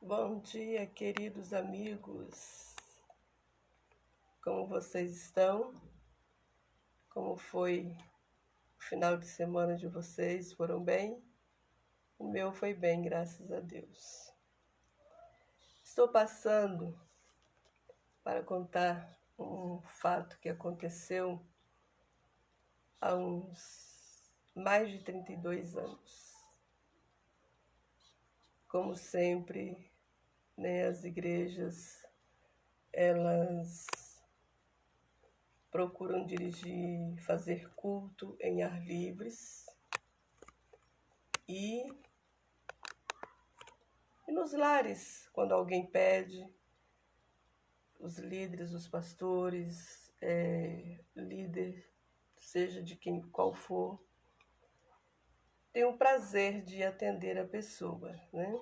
Bom dia, queridos amigos. Como vocês estão? Como foi o final de semana de vocês? Foram bem? O meu foi bem, graças a Deus. Estou passando para contar um fato que aconteceu há uns mais de 32 anos. Como sempre, né, as igrejas, elas procuram dirigir, fazer culto em ar livres e nos lares, quando alguém pede, os líderes, os pastores, líder, seja de quem qual for, tem o prazer de atender a pessoa, né?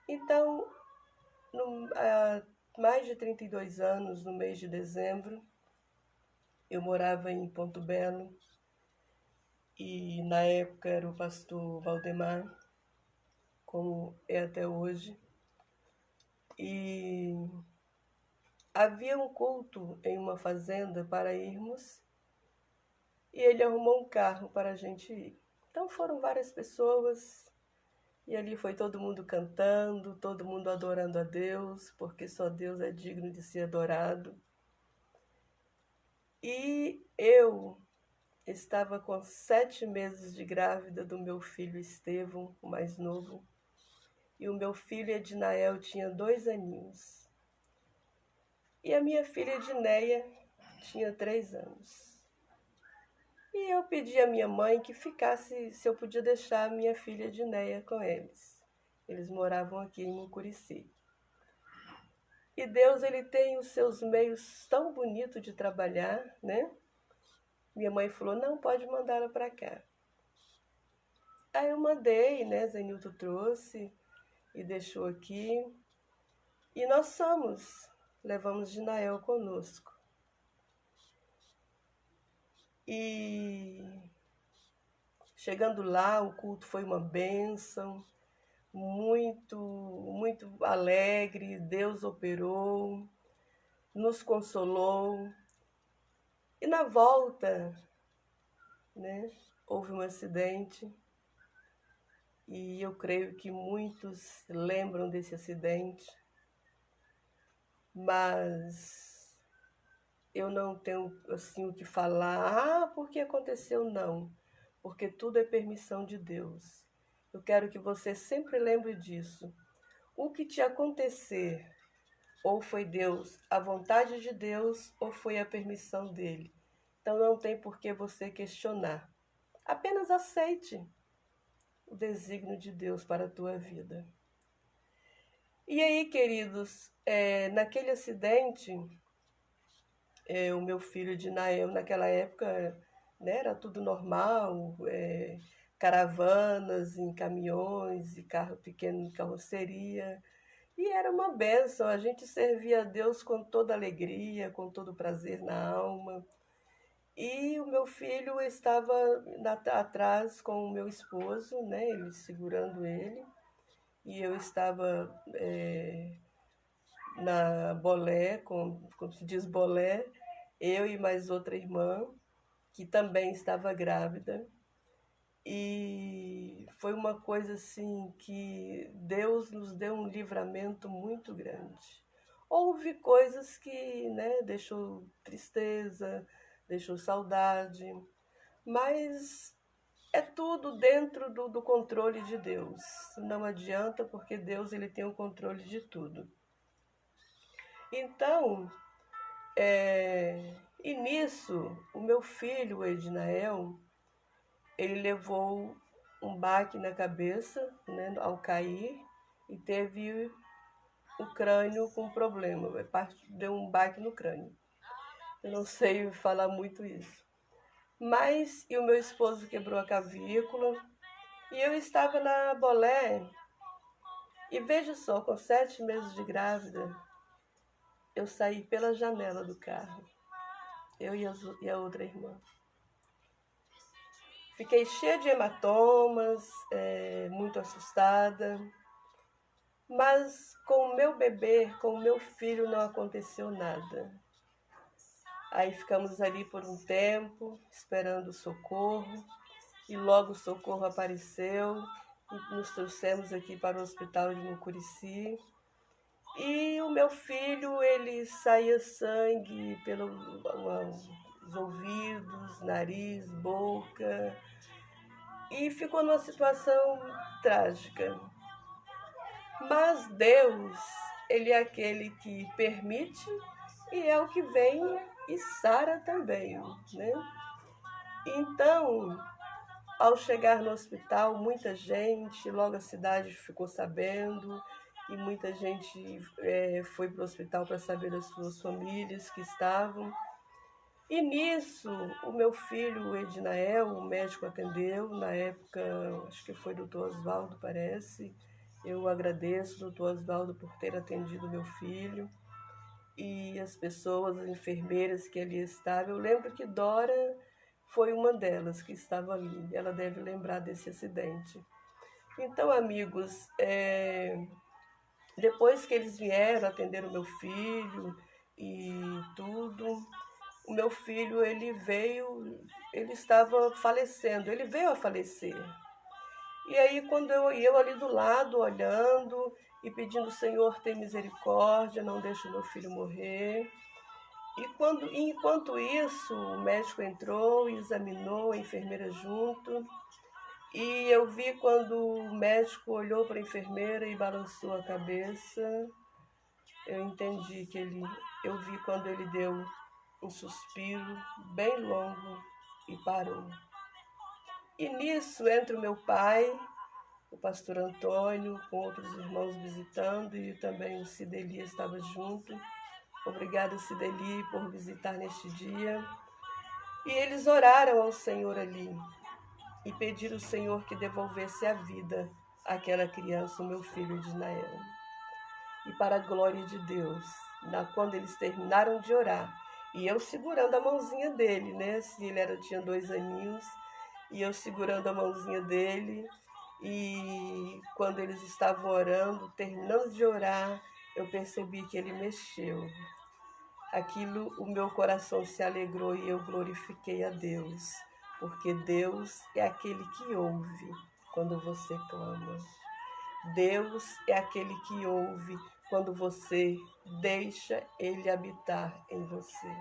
Então, há mais de 32 anos, no mês de dezembro, eu morava em Ponto Belo e na época era o pastor Valdemar, como é até hoje, e havia um culto em uma fazenda para irmos e ele arrumou um carro para a gente ir. Então foram várias pessoas e ali foi todo mundo cantando, todo mundo adorando a Deus, porque só Deus é digno de ser adorado. E eu estava com 7 meses de grávida do meu filho Estevão, o mais novo, e o meu filho Ednael tinha 2 aninhos. E a minha filha Edneia tinha 3 anos. E eu pedi à minha mãe que ficasse, se eu podia deixar a minha filha Edneia com eles. Eles moravam aqui em Mucurici. E Deus, ele tem os seus meios tão bonitos de trabalhar, né? Minha mãe falou, não, pode mandar ela para cá. Aí eu mandei, né? Zenilton trouxe e deixou aqui. E nós levamos Dinael conosco. E chegando lá, o culto foi uma bênção, muito, muito alegre. Deus operou, nos consolou. E na volta, né, houve um acidente e eu creio que muitos lembram desse acidente, mas eu não tenho assim o que falar, por que aconteceu? Não, porque tudo é permissão de Deus. Eu quero que você sempre lembre disso. O que te acontecer, ou foi Deus, a vontade de Deus, ou foi a permissão dele. Então não tem por que você questionar. Apenas aceite o desígnio de Deus para a tua vida. E aí, queridos, naquele acidente, o meu filho de Nael, naquela época, né, era tudo normal, caravanas em caminhões e carro pequeno em carroceria. E era uma bênção, a gente servia a Deus com toda alegria, com todo prazer na alma. E o meu filho estava atrás com o meu esposo, né, ele segurando ele, e eu estava na bolé, como se diz bolé, eu e mais outra irmã, que também estava grávida. E foi uma coisa assim que Deus nos deu um livramento muito grande. Houve coisas que, né, deixou tristeza, deixou saudade, mas é tudo dentro do controle de Deus. Não adianta, porque Deus, ele tem o controle de tudo. Então, e nisso, o meu filho, o Ednael, ele levou um baque na cabeça, né, ao cair, e teve o crânio com problema, deu um baque no crânio. Eu não sei falar muito isso. Mas, e o meu esposo quebrou a clavícula, e eu estava na bolé, e veja só, com 7 meses de grávida, eu saí pela janela do carro, eu e a outra irmã. Fiquei cheia de hematomas, muito assustada. Mas com o meu bebê, com o meu filho, não aconteceu nada. Aí ficamos ali por um tempo, esperando o socorro, e logo o socorro apareceu, e nos trouxemos aqui para o hospital de Mucurici. E o meu filho, ele saía sangue pelos ouvidos, nariz, boca, e ficou numa situação trágica. Mas Deus, ele é aquele que permite e é o que vem e sara também, né? Então, ao chegar no hospital, muita gente, logo a cidade ficou sabendo, e muita gente foi para o hospital para saber das suas famílias que estavam. E nisso, o meu filho, o Ednael, o médico atendeu, na época, acho que foi o doutor Oswaldo, parece. Eu agradeço, doutor Oswaldo, por ter atendido meu filho e as pessoas, as enfermeiras que ali estavam. Eu lembro que Dora foi uma delas que estava ali. Ela deve lembrar desse acidente. Então, amigos, depois que eles vieram atender o meu filho e tudo, o meu filho, ele estava falecendo, ele veio a falecer. E aí, quando eu ali do lado, olhando e pedindo, Senhor, tem misericórdia, não deixe o meu filho morrer. Enquanto isso, o médico entrou e examinou, a enfermeira junto. E eu vi quando o médico olhou para a enfermeira e balançou a cabeça, eu entendi eu vi quando ele deu um suspiro bem longo e parou. E nisso entra o meu pai, o pastor Antônio, com outros irmãos visitando, e também o Cideli estava junto. Obrigada, Cideli, por visitar neste dia. E eles oraram ao Senhor ali e pediram ao Senhor que devolvesse a vida àquela criança, o meu filho Ednael. E para a glória de Deus, quando eles terminaram de orar, e eu segurando a mãozinha dele, né? Tinha 2 aninhos, e eu segurando a mãozinha dele, e quando eles estavam orando, terminando de orar, eu percebi que ele mexeu. Aquilo, o meu coração se alegrou e eu glorifiquei a Deus, porque Deus é aquele que ouve quando você clama. Deus é aquele que ouve quando você deixa Ele habitar em você.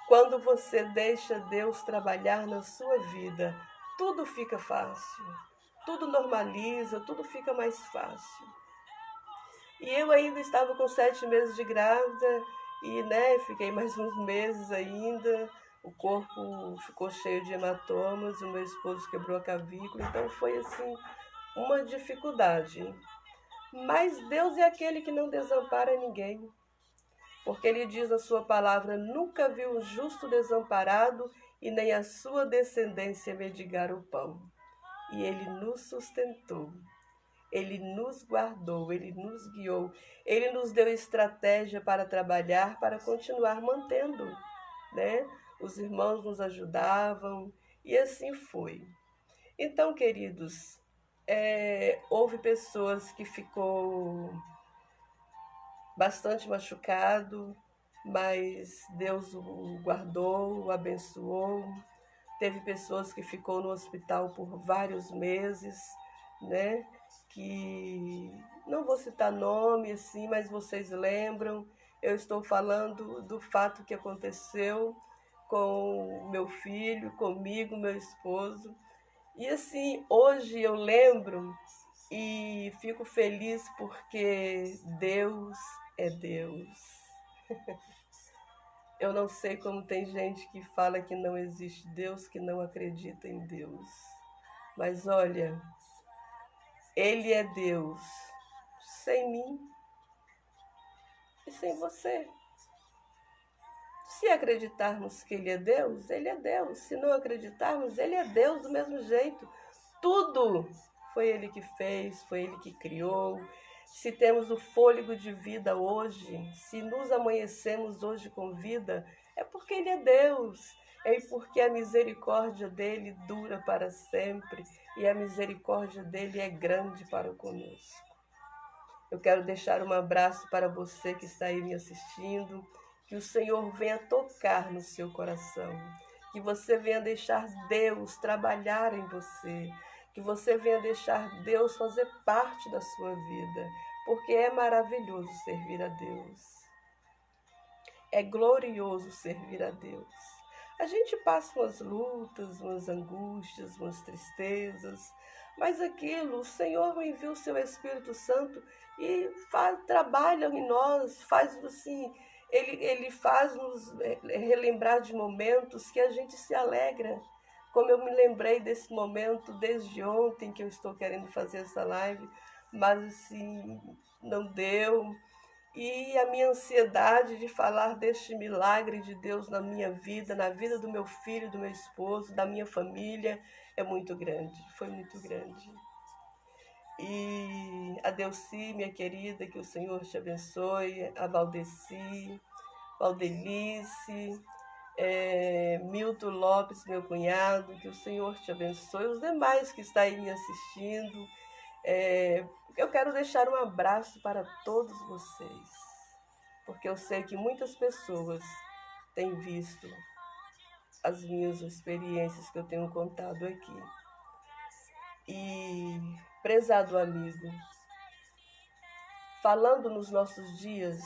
Quando você deixa Deus trabalhar na sua vida, tudo fica fácil, tudo normaliza, tudo fica mais fácil. E eu ainda estava com 7 meses de grávida e fiquei mais uns meses ainda. O corpo ficou cheio de hematomas, o meu esposo quebrou a clavícula, então foi assim uma dificuldade. Mas Deus é aquele que não desampara ninguém, porque Ele diz na sua palavra, nunca viu o justo desamparado e nem a sua descendência mendigar o pão. E Ele nos sustentou, Ele nos guardou, Ele nos guiou, Ele nos deu estratégia para trabalhar, para continuar mantendo, né? Os irmãos nos ajudavam e assim foi. Então, queridos, houve pessoas que ficou bastante machucado, mas Deus o guardou, o abençoou. Teve pessoas que ficou no hospital por vários meses, né? Que não vou citar nome assim, mas vocês lembram. Eu estou falando do fato que aconteceu com meu filho, comigo, meu esposo. E assim, hoje eu lembro e fico feliz porque Deus é Deus. Eu não sei como tem gente que fala que não existe Deus, que não acredita em Deus. Mas olha, Ele é Deus sem mim e sem você. Se acreditarmos que Ele é Deus, Ele é Deus. Se não acreditarmos, Ele é Deus do mesmo jeito. Tudo foi Ele que fez, foi Ele que criou. Se temos o fôlego de vida hoje, se nos amanhecemos hoje com vida, é porque Ele é Deus. É porque a misericórdia dele dura para sempre e a misericórdia dele é grande para conosco. Eu quero deixar um abraço para você que está aí me assistindo, que o Senhor venha tocar no seu coração, que você venha deixar Deus trabalhar em você, que você venha deixar Deus fazer parte da sua vida, porque é maravilhoso servir a Deus. É glorioso servir a Deus. A gente passa umas lutas, umas angústias, umas tristezas, mas aquilo, o Senhor envia o seu Espírito Santo e trabalha em nós, faz assim, ele faz nos relembrar de momentos que a gente se alegra. Como eu me lembrei desse momento desde ontem que eu estou querendo fazer essa live, mas assim, não deu. E a minha ansiedade de falar deste milagre de Deus na minha vida, na vida do meu filho, do meu esposo, da minha família, é muito grande, foi muito grande. E a Delci, minha querida, que o Senhor te abençoe, a Valdeci, Valdelice, Milton Lopes, meu cunhado, que o Senhor te abençoe, os demais que estão aí me assistindo. Eu quero deixar um abraço para todos vocês, porque eu sei que muitas pessoas têm visto as minhas experiências que eu tenho contado aqui. E, prezado amigo, falando nos nossos dias,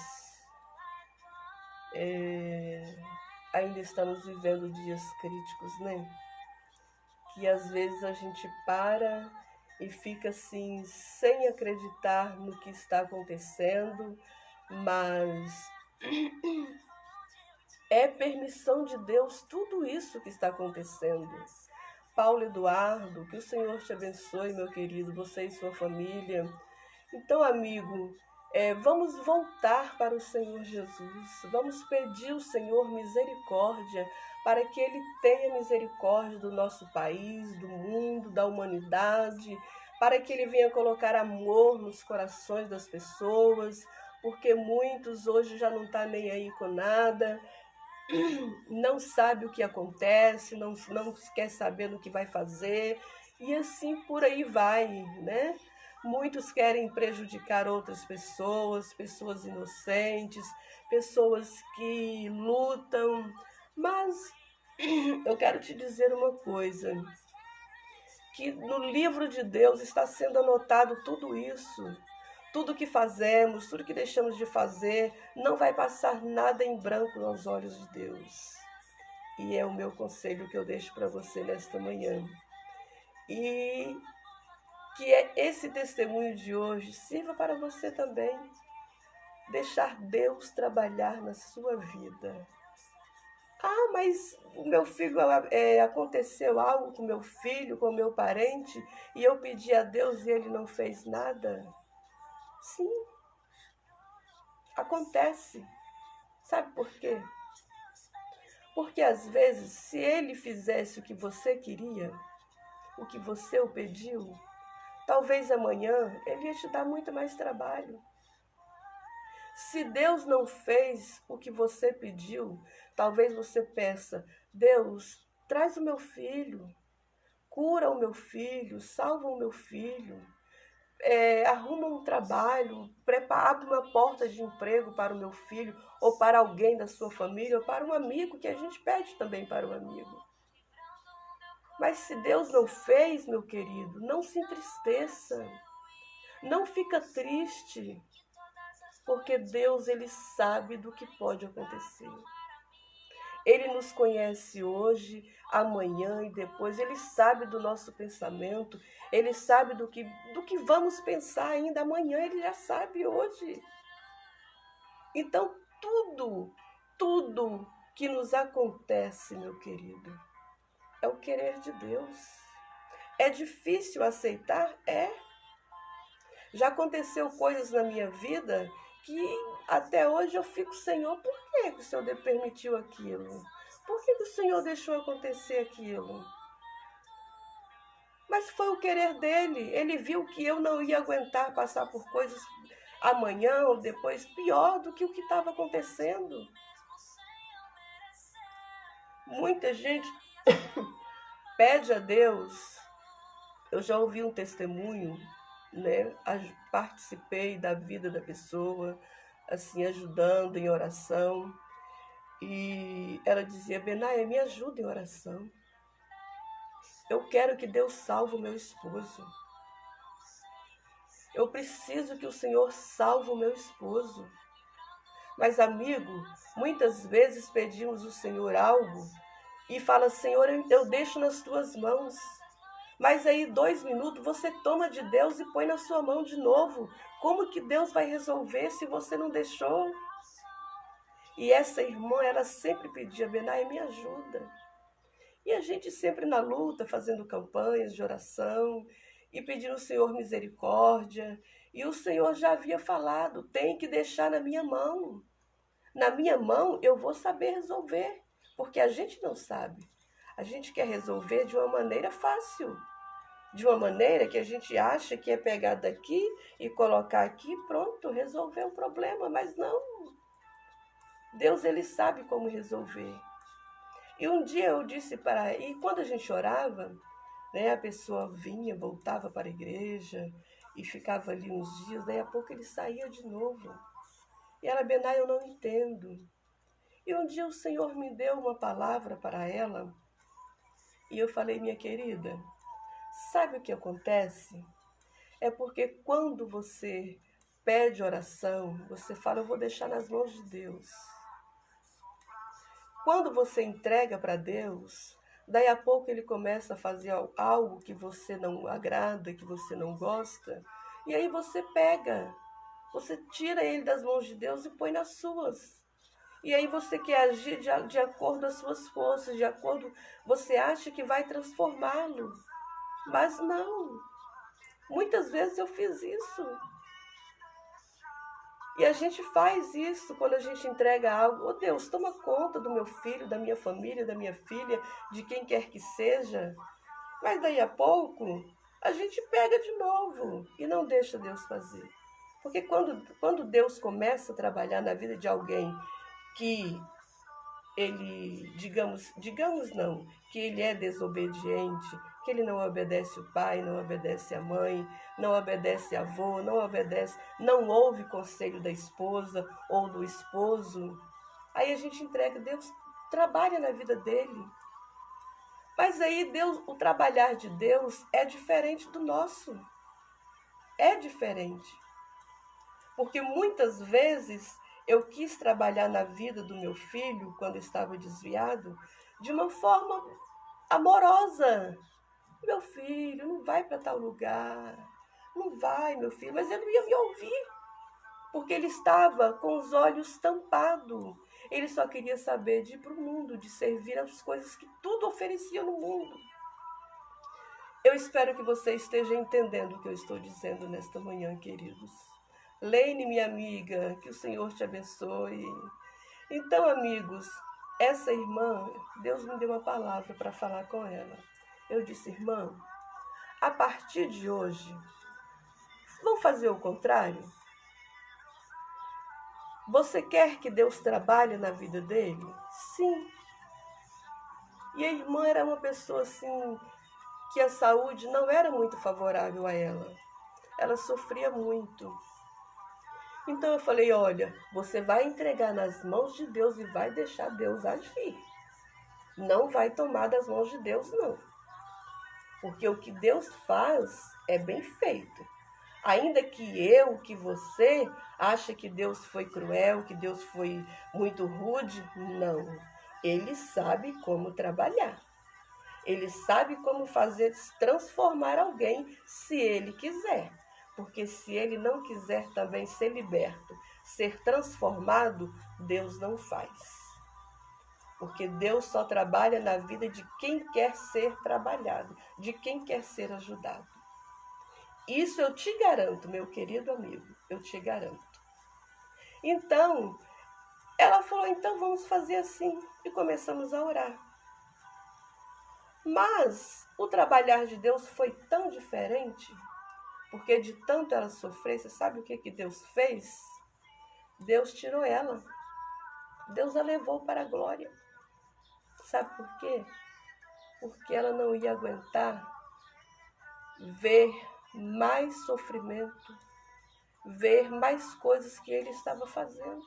ainda estamos vivendo dias críticos, né? Que às vezes a gente para e fica assim, sem acreditar no que está acontecendo, mas é permissão de Deus tudo isso que está acontecendo. Paulo Eduardo, que o Senhor te abençoe, meu querido, você e sua família. Então, amigo, vamos voltar para o Senhor Jesus, vamos pedir ao Senhor misericórdia, para que Ele tenha misericórdia do nosso país, do mundo, da humanidade, para que Ele venha colocar amor nos corações das pessoas, porque muitos hoje já não estão nem aí com nada, não sabe o que acontece, não quer saber do que vai fazer, e assim por aí vai, né? Muitos querem prejudicar outras pessoas, pessoas inocentes, pessoas que lutam, mas eu quero te dizer uma coisa, que no livro de Deus está sendo anotado tudo isso. Tudo que fazemos, tudo que deixamos de fazer, não vai passar nada em branco aos olhos de Deus. E é o meu conselho que eu deixo para você nesta manhã. E que esse testemunho de hoje sirva para você também. Deixar Deus trabalhar na sua vida. Ah, mas o meu filho, aconteceu algo com meu filho, com meu parente, e eu pedi a Deus e ele não fez nada? Sim, acontece. Sabe por quê? Porque às vezes, se ele fizesse o que você queria, o que você o pediu, talvez amanhã ele ia te dar muito mais trabalho. Se Deus não fez o que você pediu, talvez você peça: Deus, traz o meu filho, cura o meu filho, salva o meu filho, arruma um trabalho, abre uma porta de emprego para o meu filho, ou para alguém da sua família, ou para um amigo, que a gente pede também para o amigo. Mas se Deus não fez, meu querido, não se entristeça, não fica triste, porque Deus, Ele sabe do que pode acontecer. Ele nos conhece hoje, amanhã e depois. Ele sabe do nosso pensamento. Ele sabe do que vamos pensar ainda amanhã. Ele já sabe hoje. Então, tudo que nos acontece, meu querido, é o querer de Deus. É difícil aceitar? É. Já aconteceu coisas na minha vida que até hoje eu fico: Senhor, por que o Senhor permitiu aquilo? Por que o Senhor deixou acontecer aquilo? Mas foi o querer dele. Ele viu que eu não ia aguentar passar por coisas amanhã ou depois pior do que o que estava acontecendo. Muita gente pede a Deus. Eu já ouvi um testemunho, né? Participei da vida da pessoa, assim, ajudando em oração. E ela dizia: Benaia, me ajuda em oração. Eu quero que Deus salve o meu esposo. Eu preciso que o Senhor salve o meu esposo. Mas, amigo, muitas vezes pedimos ao Senhor algo e fala: Senhor, eu deixo nas tuas mãos. Mas aí 2 minutos você toma de Deus e põe na sua mão de novo. Como que Deus vai resolver se você não deixou? E essa irmã, ela sempre pedia: Benai, me ajuda. E a gente sempre na luta, fazendo campanhas de oração e pedindo ao Senhor misericórdia. E o Senhor já havia falado: tem que deixar na minha mão. Na minha mão eu vou saber resolver, porque a gente não sabe. A gente quer resolver de uma maneira fácil, de uma maneira que a gente acha que é pegar daqui e colocar aqui, pronto, resolver o problema, mas não. Deus, ele sabe como resolver. E um dia eu disse para... E quando a gente orava, né, a pessoa vinha, voltava para a igreja e ficava ali uns dias, daí a pouco ele saía de novo. E ela: Benai, eu não entendo. E um dia o Senhor me deu uma palavra para ela e eu falei: minha querida, sabe o que acontece? É porque quando você pede oração, você fala: eu vou deixar nas mãos de Deus. Quando você entrega para Deus, daí a pouco ele começa a fazer algo que você não agrada, que você não gosta, e aí você pega, você tira ele das mãos de Deus e põe nas suas. E aí você quer agir de acordo com as suas forças, de acordo, você acha que vai transformá-lo. Mas não. Muitas vezes eu fiz isso. E a gente faz isso quando a gente entrega algo. Oh Deus, toma conta do meu filho, da minha família, da minha filha, de quem quer que seja. Mas daí a pouco, a gente pega de novo e não deixa Deus fazer. Porque quando Deus começa a trabalhar na vida de alguém que ele, digamos não, que ele é desobediente, que ele não obedece o pai, não obedece a mãe, não obedece a avô, não obedece, não ouve conselho da esposa ou do esposo, aí a gente entrega: Deus, trabalha na vida dele. Mas aí Deus, o trabalhar de Deus é diferente do nosso. É diferente. Porque muitas vezes eu quis trabalhar na vida do meu filho, quando estava desviado, de uma forma amorosa. Meu filho, não vai para tal lugar. Não vai, meu filho. Mas ele não ia me ouvir, porque ele estava com os olhos tampados. Ele só queria saber de ir para o mundo, de servir as coisas que tudo oferecia no mundo. Eu espero que você esteja entendendo o que eu estou dizendo nesta manhã, queridos. Leine, minha amiga, que o Senhor te abençoe. Então, amigos, essa irmã, Deus me deu uma palavra para falar com ela. Eu disse: irmã, a partir de hoje, vamos fazer o contrário? Você quer que Deus trabalhe na vida dele? Sim. E a irmã era uma pessoa assim, que a saúde não era muito favorável a ela. Ela sofria muito. Então eu falei: olha, você vai entregar nas mãos de Deus e vai deixar Deus agir. Não vai tomar das mãos de Deus, não. Porque o que Deus faz é bem feito. Ainda que você acha que Deus foi cruel, que Deus foi muito rude, não. Ele sabe como trabalhar. Ele sabe como fazer transformar alguém, se ele quiser. Porque se ele não quiser também ser liberto, ser transformado, Deus não faz. Porque Deus só trabalha na vida de quem quer ser trabalhado, de quem quer ser ajudado. Isso eu te garanto, meu querido amigo, eu te garanto. Então, ela falou: então vamos fazer assim. E começamos a orar. Mas o trabalhar de Deus foi tão diferente, porque de tanto ela sofrer, você sabe o que Deus fez? Deus tirou ela. Deus a levou para a glória. Sabe por quê? Porque ela não ia aguentar ver mais sofrimento, ver mais coisas que ele estava fazendo.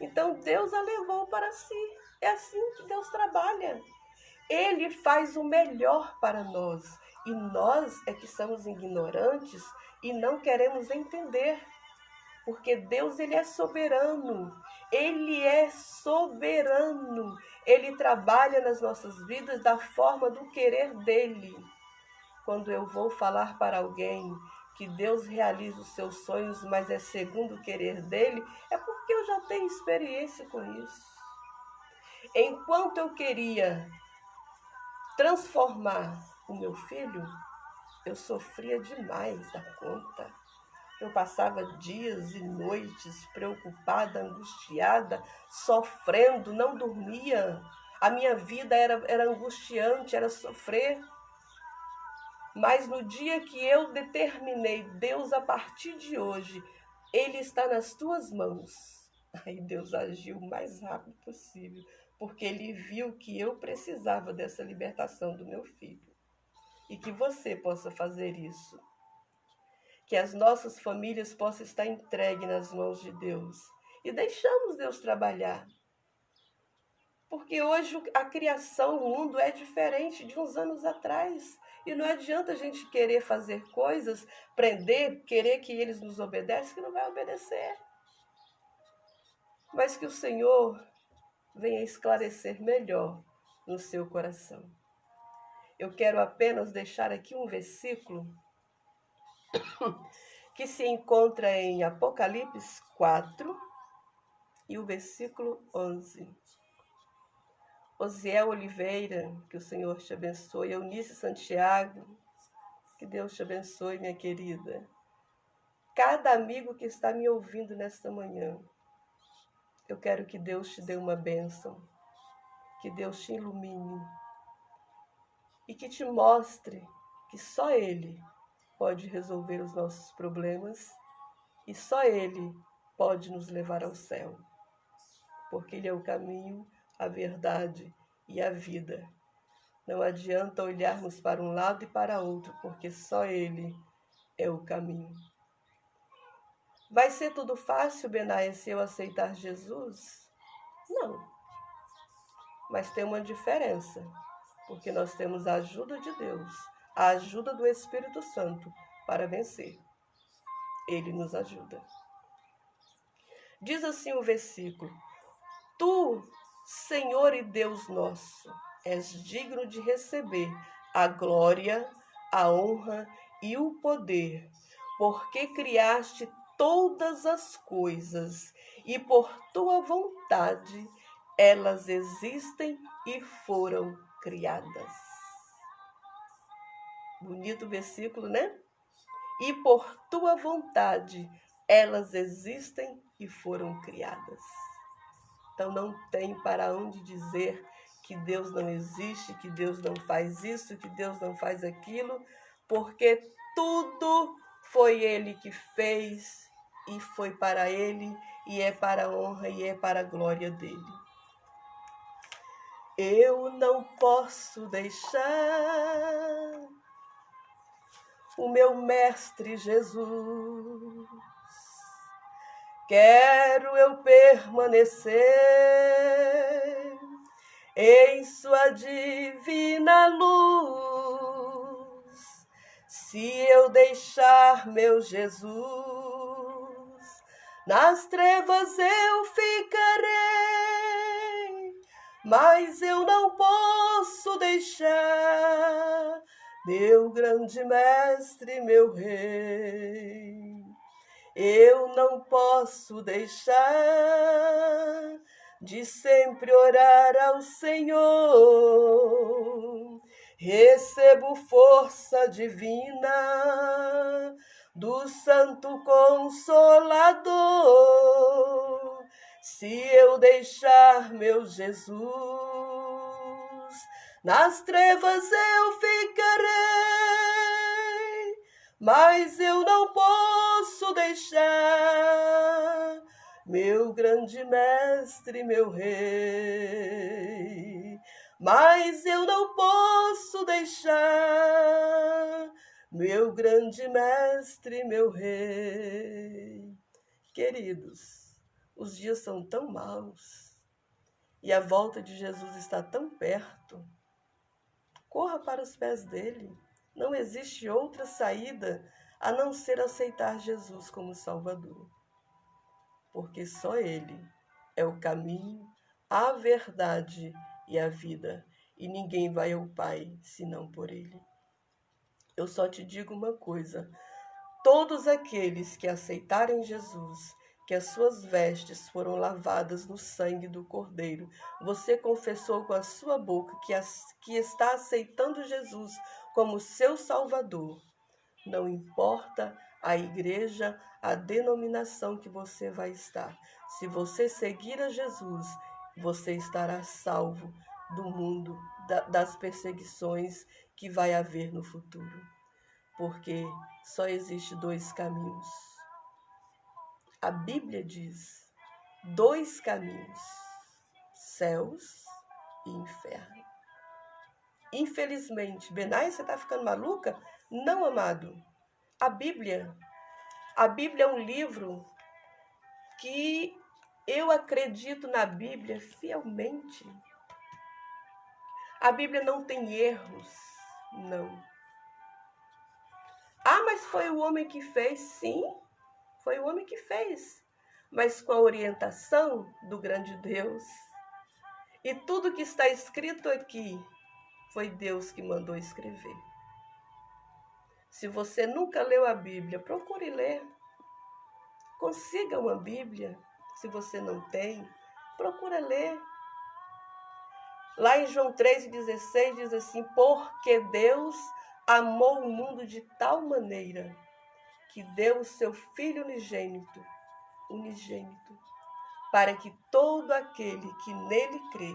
Então Deus a levou para si. É assim que Deus trabalha. Ele faz o melhor para nós. E nós é que somos ignorantes e não queremos entender. Porque Deus, ele é soberano. Ele é soberano. Ele trabalha nas nossas vidas da forma do querer dele. Quando eu vou falar para alguém que Deus realiza os seus sonhos, mas é segundo o querer dele, é porque eu já tenho experiência com isso. Enquanto eu queria transformar o meu filho, eu sofria demais da conta. Eu passava dias e noites preocupada, angustiada, sofrendo, não dormia. A minha vida era angustiante, era sofrer. Mas no dia que eu determinei, Deus, a partir de hoje, Ele está nas tuas mãos. Aí Deus agiu o mais rápido possível, porque Ele viu que eu precisava dessa libertação do meu filho. E que você possa fazer isso. Que as nossas famílias possam estar entregues nas mãos de Deus. E deixamos Deus trabalhar. Porque hoje a criação, o mundo é diferente de uns anos atrás. E não adianta a gente querer fazer coisas, prender, querer que eles nos obedeçam, que não vai obedecer. Mas que o Senhor venha esclarecer melhor no seu coração. Eu quero apenas deixar aqui um versículo que se encontra em Apocalipse 4 e o versículo 11. Osiel Oliveira, que o Senhor te abençoe. Eunice Santiago, que Deus te abençoe, minha querida. Cada amigo que está me ouvindo nesta manhã, eu quero que Deus te dê uma bênção, que Deus te ilumine e que te mostre que só Ele pode resolver os nossos problemas e só Ele pode nos levar ao céu, porque Ele é o caminho, a verdade e a vida. Não adianta olharmos para um lado e para outro, porque só Ele é o caminho. Vai ser tudo fácil, Benaia, se eu aceitar Jesus? Não. Mas tem uma diferença, porque nós temos a ajuda de Deus, a ajuda do Espírito Santo para vencer. Ele nos ajuda. Diz assim o versículo: Tu, Senhor e Deus nosso, és digno de receber a glória, a honra e o poder, porque criaste todas as coisas e por tua vontade elas existem e foram criadas. Bonito versículo, né? E por tua vontade elas existem e foram criadas. Então não tem para onde dizer que Deus não existe, que Deus não faz isso, que Deus não faz aquilo, porque tudo foi Ele que fez e foi para Ele e é para a honra e é para a glória dele. Eu não posso deixar o meu Mestre Jesus. Quero eu permanecer em sua divina luz. Se eu deixar meu Jesus, nas trevas eu ficarei, mas eu não posso deixar meu grande Mestre, meu Rei. Eu não posso deixar de sempre orar ao Senhor. Recebo força divina do Santo Consolador. Se eu deixar meu Jesus, nas trevas eu ficarei, mas eu não posso deixar meu grande Mestre, meu Rei. mas eu não posso deixar meu grande mestre, meu rei. Queridos, os dias são tão maus e a volta de Jesus está tão perto. Corra para os pés dele. Não existe outra saída a não ser aceitar Jesus como Salvador. Porque só ele é o caminho, a verdade e a vida. E ninguém vai ao Pai senão por ele. Eu só te digo uma coisa: todos aqueles que aceitarem Jesus, que as suas vestes foram lavadas no sangue do Cordeiro, você confessou com a sua boca que está aceitando Jesus como seu Salvador. Não importa a igreja, a denominação que você vai estar. Se você seguir a Jesus, você estará salvo do mundo, das perseguições que vai haver no futuro. Porque só existe dois caminhos. A Bíblia diz: dois caminhos, céus e inferno. Infelizmente, Benai, você está ficando maluca? Não, amado. A Bíblia é um livro que eu acredito na Bíblia fielmente. A Bíblia não tem erros, não. Ah, mas foi o homem que fez? Sim, foi o homem que fez. Mas com a orientação do grande Deus. E tudo que está escrito aqui foi Deus que mandou escrever. Se você nunca leu a Bíblia, procure ler. Consiga uma Bíblia. Se você não tem, procura ler. Lá em João 3,16 diz assim: porque Deus amou o mundo de tal maneira que deu o seu Filho unigênito, para que todo aquele que nele crê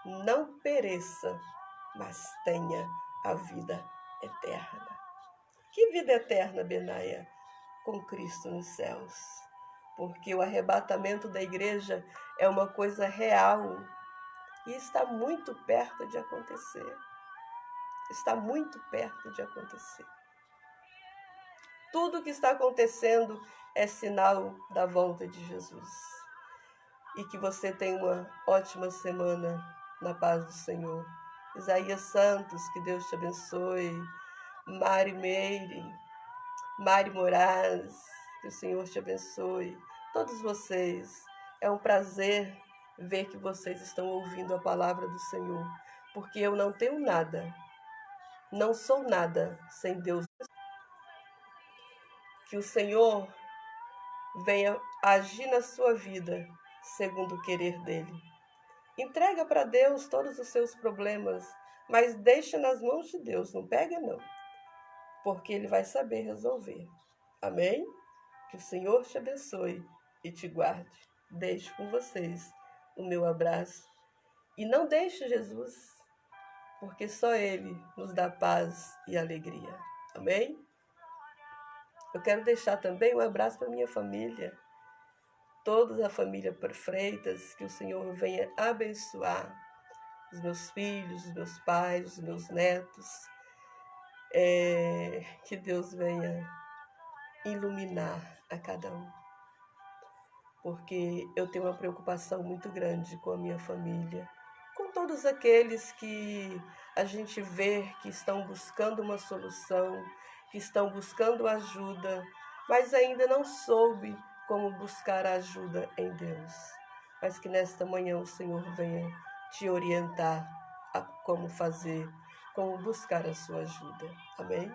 não pereça, mas tenha a vida eterna. Que vida eterna, Benaia? Com Cristo nos céus. Porque o arrebatamento da igreja é uma coisa real e está muito perto de acontecer. Está muito perto de acontecer. Tudo o que está acontecendo é sinal da volta de Jesus. E que você tenha uma ótima semana na paz do Senhor. Isaías Santos, que Deus te abençoe. Mari Meire, Mari Moraes, que o Senhor te abençoe. Todos vocês, é um prazer ver que vocês estão ouvindo a palavra do Senhor, porque eu não tenho nada, não sou nada sem Deus. Que o Senhor venha agir na sua vida segundo o querer dele. Entrega para Deus todos os seus problemas, mas deixa nas mãos de Deus, não pega não, porque ele vai saber resolver. Amém? Que o Senhor te abençoe e te guarde. Deixo com vocês o meu abraço. E não deixe Jesus, porque só ele nos dá paz e alegria. Amém? Eu quero deixar também um abraço para minha família, toda a família Freitas, que o Senhor venha abençoar os meus filhos, os meus pais, os meus netos, que Deus venha iluminar a cada um, porque eu tenho uma preocupação muito grande com a minha família, com todos aqueles que a gente vê que estão buscando uma solução, que estão buscando ajuda, mas ainda não soube como buscar a ajuda em Deus. Mas que nesta manhã o Senhor venha te orientar a como fazer, como buscar a sua ajuda. Amém?